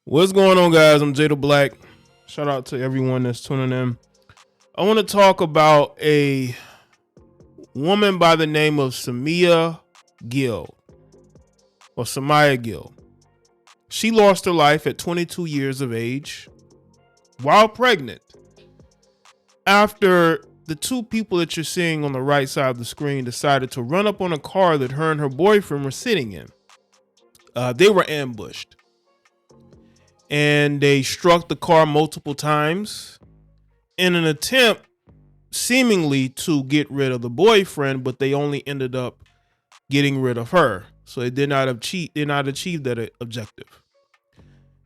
What's going on, guys? I'm Jay the Black. Shout out to everyone that's tuning in. I want to talk about a woman by the name of Samya Gill, or Samya Gill. She lost her life at 22 years of age while pregnant after the two people that you're seeing on the right side of the screen decided to run up on a car that her and her boyfriend were sitting in. They were ambushed. And they struck the car multiple times in an attempt seemingly to get rid of the boyfriend, but they only ended up getting rid of her. So they did not achieve that objective.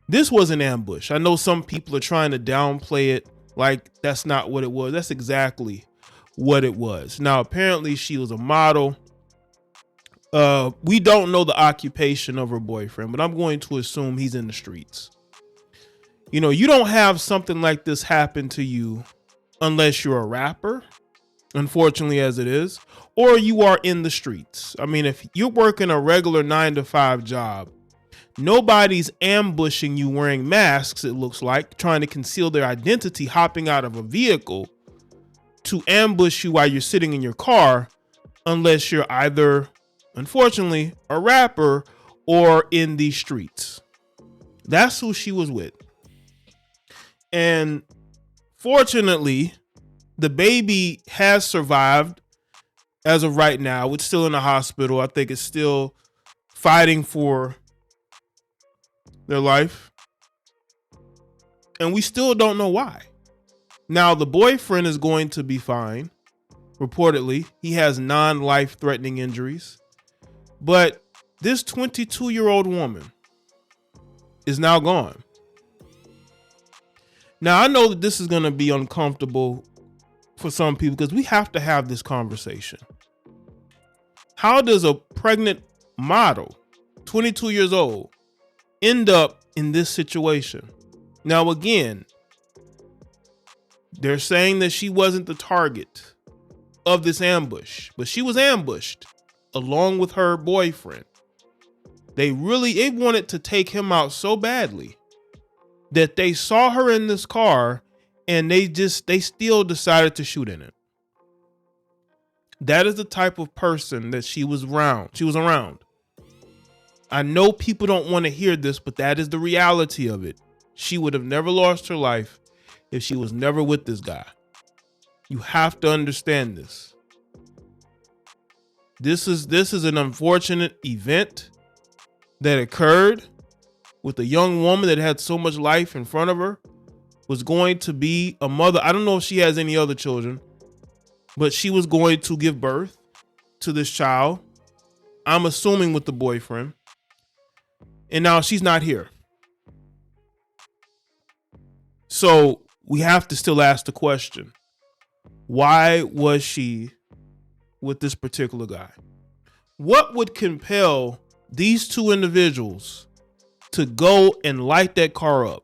This was an ambush. I know some people are trying to downplay it like that's not what it was. That's exactly what it was. Now, apparently she was a model. We don't know the occupation of her boyfriend, but I'm going to assume he's in the streets. You know, you don't have something like this happen to you unless you're a rapper, unfortunately as it is, or you are in the streets. I mean, if you're working a regular 9-to-5 job, nobody's ambushing you wearing masks, it looks like, trying to conceal their identity, hopping out of a vehicle to ambush you while you're sitting in your car, unless you're either, unfortunately, a rapper or in the streets. That's who she was with. And fortunately, the baby has survived as of right now. It's still in the hospital. I think it's still fighting for their life. And we still don't know why. Now, the boyfriend is going to be fine. Reportedly, he has non-life-threatening injuries. But this 22-year-old woman is now gone. Now, I know that this is going to be uncomfortable for some people because we have to have this conversation. How does a pregnant model, 22 years old, end up in this situation? Now, again, they're saying that she wasn't the target of this ambush, but she was ambushed along with her boyfriend. They wanted to take him out so badly that they saw her in this car and they still decided to shoot in it. That is the type of person that she was around. I know people don't want to hear this, but that is the reality of it. She would have never lost her life if she was never with this guy. You have to understand this. This is an unfortunate event that occurred with a young woman that had so much life in front of her, was going to be a mother. I don't know if she has any other children, but she was going to give birth to this child. I'm assuming with the boyfriend. And now she's not here. So we have to still ask the question, why was she with this particular guy? What would compel these two individuals to go and light that car up?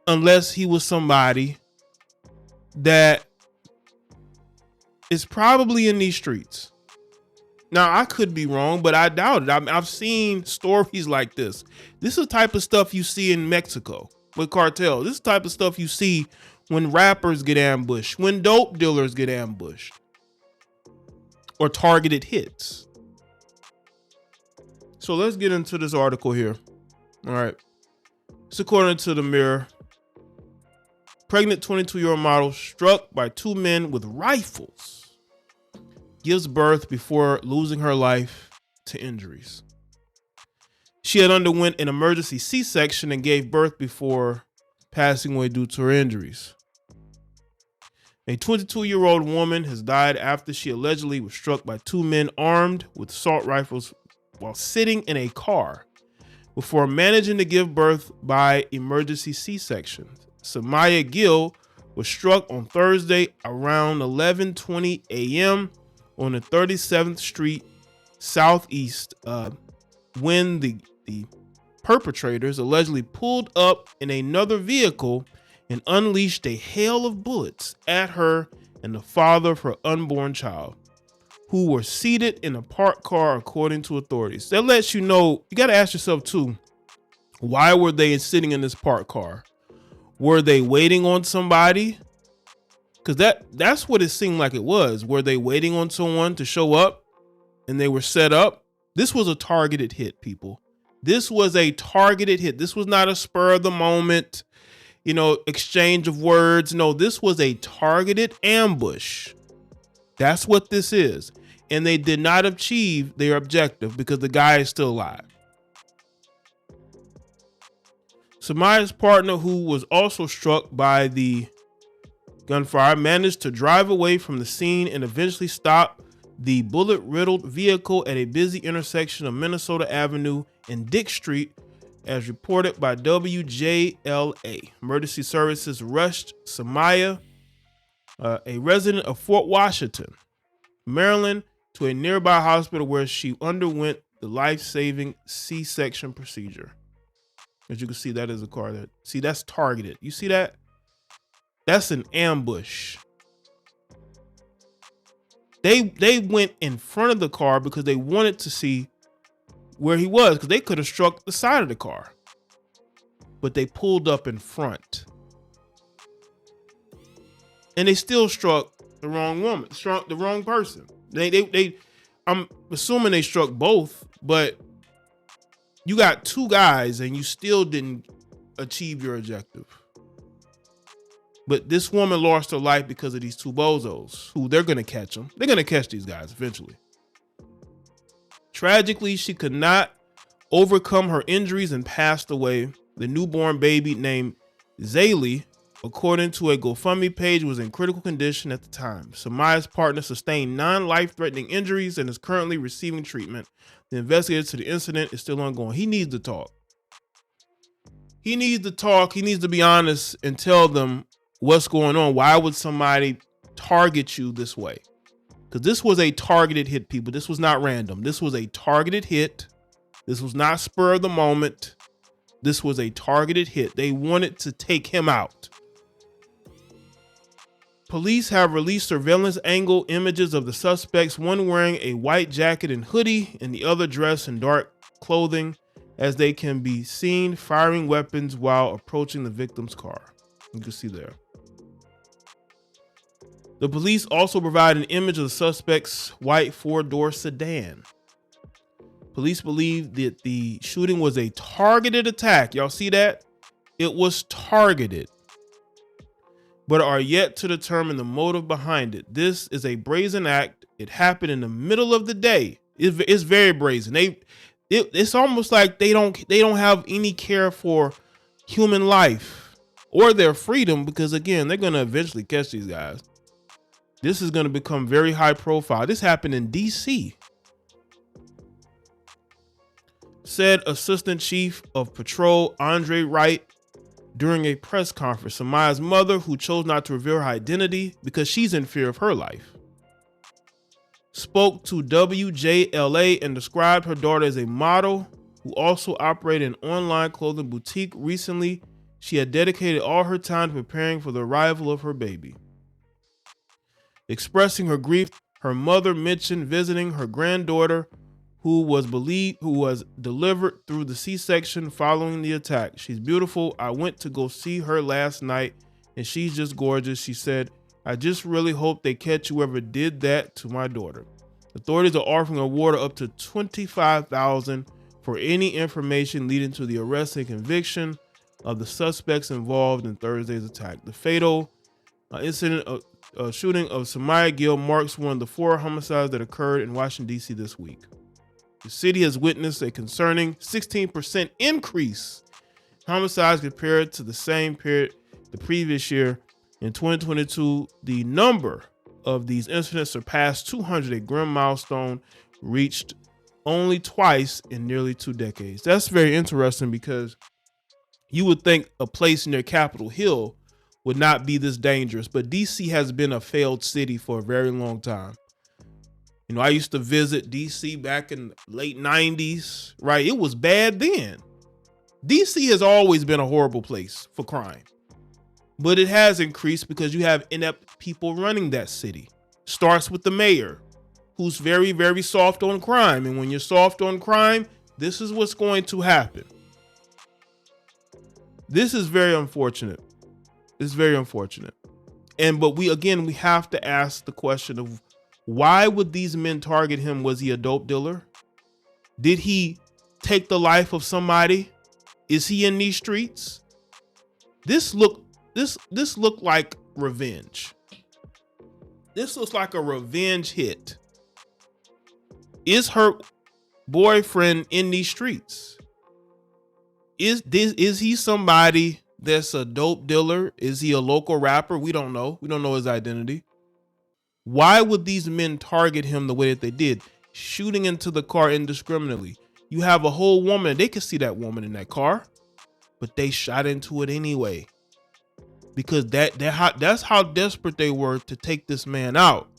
Unless he was somebody that is probably in these streets. Now, I could be wrong, but I doubt it. I've seen stories like this. This is the type of stuff you see in Mexico with cartels. This is the type of stuff you see when rappers get ambushed, when dope dealers get ambushed, or targeted hits. So let's get into this article here. All right. It's according to the Mirror. Pregnant 22-year-old model struck by two men with rifles gives birth before losing her life to injuries. She had underwent an emergency C-section and gave birth before passing away due to her injuries. A 22-year-old woman has died after she allegedly was struck by two men armed with assault rifles while sitting in a car before managing to give birth by emergency C-section. Samya Gill was struck on Thursday around 11:20 a.m. on the 37th Street Southeast when the perpetrators allegedly pulled up in another vehicle and unleashed a hail of bullets at her and the father of her unborn child, who were seated in a parked car, according to authorities. That lets you know, you got to ask yourself too, Why were they sitting in this parked car? Were they waiting on somebody? Because that's what it seemed like it was. Were they waiting on someone to show up and they were set up? This was a targeted hit, people. This was a targeted hit. This was not a spur of the moment, exchange of words. No, this was a targeted ambush. That's what this is. And they did not achieve their objective because the guy is still alive. Samya's partner, who was also struck by the gunfire, managed to drive away from the scene and eventually stop the bullet-riddled vehicle at a busy intersection of Minnesota Avenue and Dick Street, as reported by WJLA. Emergency services rushed Samya, a resident of Fort Washington, Maryland, to a nearby hospital where she underwent the life-saving C-section procedure. As you can see, that is a car that's targeted. You see that? That's an ambush. They went in front of the car because they wanted to see where he was, because they could have struck the side of the car. But they pulled up in front. And they still struck the wrong woman, struck the wrong person. I'm assuming they struck both, but you got two guys and you still didn't achieve your objective. But this woman lost her life because of these two bozos, who they're going to catch them. They're going to catch these guys eventually. Tragically, she could not overcome her injuries and passed away. The newborn baby named Jaye, according to a GoFundMe page, was in critical condition at the time. Samya's partner sustained non-life-threatening injuries and is currently receiving treatment. The investigation to the incident is still ongoing. He needs to talk. He needs to talk. He needs to be honest and tell them what's going on. Why would somebody target you this way? Because this was a targeted hit, people. This was not random. This was a targeted hit. This was not spur of the moment. This was a targeted hit. They wanted to take him out. Police have released surveillance angle images of the suspects, one wearing a white jacket and hoodie and the other dressed in dark clothing, as they can be seen firing weapons while approaching the victim's car. You can see there. The police also provide an image of the suspect's white four-door sedan. Police believe that the shooting was a targeted attack. Y'all see that? It was targeted, but are yet to determine the motive behind it. This is a brazen act. It happened in the middle of the day. It's very brazen. It's almost like they don't have any care for human life or their freedom, because again, they're going to eventually catch these guys. This is going to become very high profile. This happened in DC. Said Assistant Chief of Patrol Andre Wright during a press conference. Samya's mother, who chose not to reveal her identity because she's in fear of her life, spoke to WJLA and described her daughter as a model who also operated an online clothing boutique. Recently, she had dedicated all her time to preparing for the arrival of her baby. Expressing her grief, her mother mentioned visiting her granddaughter, who was delivered through the C-section following the attack. She's beautiful. I went to go see her last night and she's just gorgeous. She said, I just really hope they catch whoever did that to my daughter. Authorities are offering a reward of up to $25,000 for any information leading to the arrest and conviction of the suspects involved in Thursday's attack. The fatal incident shooting of Samya Gill marks one of the 4 homicides that occurred in Washington, D.C. this week. The city has witnessed a concerning 16% increase in homicides compared to the same period the previous year. In 2022, the number of these incidents surpassed 200, a grim milestone reached only twice in nearly 2 decades. That's very interesting, because you would think a place near Capitol Hill would not be this dangerous, but DC has been a failed city for a very long time. You know, I used to visit DC back in the late 90s, right? It was bad then. DC has always been a horrible place for crime, but it has increased because you have inept people running that city. Starts with the mayor, who's very, very soft on crime. And when you're soft on crime, this is what's going to happen. This is very unfortunate. It's very unfortunate. But we have to ask the question of why would these men target him? Was he a dope dealer? Did he take the life of somebody? Is he in these streets? This looked like revenge. This looks like a revenge hit. Is her boyfriend in these streets? Is he somebody that's a dope dealer? Is he a local rapper? We don't know. We don't know his identity. Why would these men target him the way that they did? Shooting into the car indiscriminately. You have a whole woman. They could see that woman in that car, but they shot into it anyway. Because that's how desperate they were to take this man out.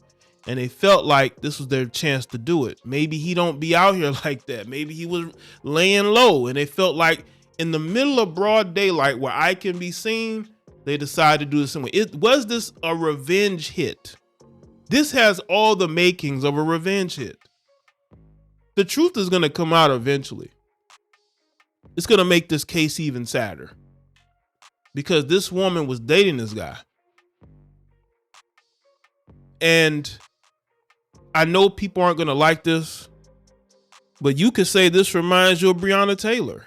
And they felt like this was their chance to do it. Maybe he don't be out here like that. Maybe he was laying low, and they felt like in the middle of broad daylight where I can be seen, they decided to do this anyway. Was this a revenge hit? This has all the makings of a revenge hit. The truth is going to come out eventually. It's going to make this case even sadder because this woman was dating this guy. And I know people aren't going to like this, but you could say this reminds you of Breonna Taylor.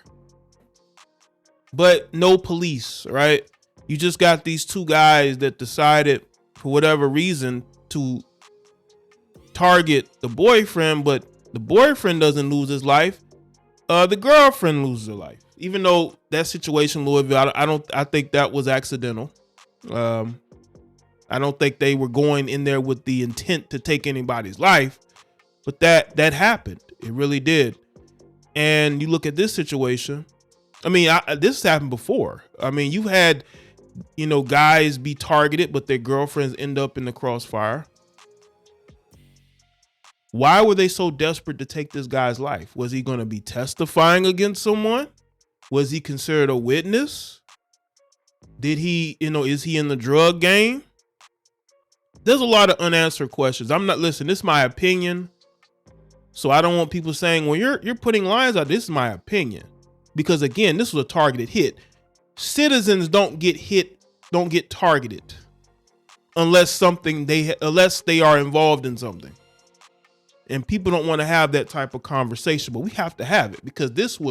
But no police, right? You just got these two guys that decided for whatever reason to target the boyfriend, but the boyfriend doesn't lose his life. The girlfriend loses her life. Even though that situation, Louisville, I think that was accidental. I don't think they were going in there with the intent to take anybody's life, but that happened. It really did. And you look at this situation. I mean, this happened before. I mean, you've had, guys be targeted, but their girlfriends end up in the crossfire. Why were they so desperate to take this guy's life? Was he going to be testifying against someone? Was he considered a witness? Did he, is he in the drug game? There's a lot of unanswered questions. This is my opinion. So I don't want people saying, well, you're putting lines out. This is my opinion. Because again, this was a targeted hit. Citizens don't get hit, don't get targeted unless they are involved in something. And people don't want to have that type of conversation, but we have to have it because this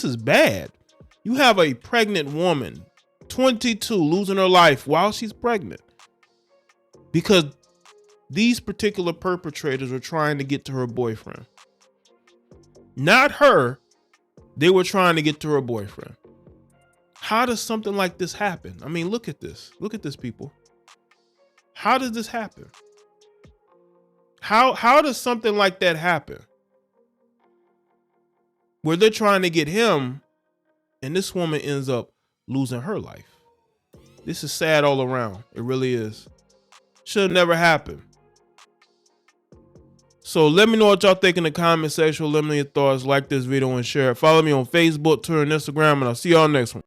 is bad. You have a pregnant woman, 22, losing her life while she's pregnant because these particular perpetrators were trying to get to her boyfriend. Not her. They were trying to get to her boyfriend. How does something like this happen? I mean, look at this. Look at this, people. How does this happen? How does something like that happen? Where they're trying to get him and this woman ends up losing her life. This is sad all around. It really is. Should have never happened. So let me know what y'all think in the comment section. Let me know your thoughts. Like this video and share it. Follow me on Facebook, Twitter, and Instagram, and I'll see y'all next one.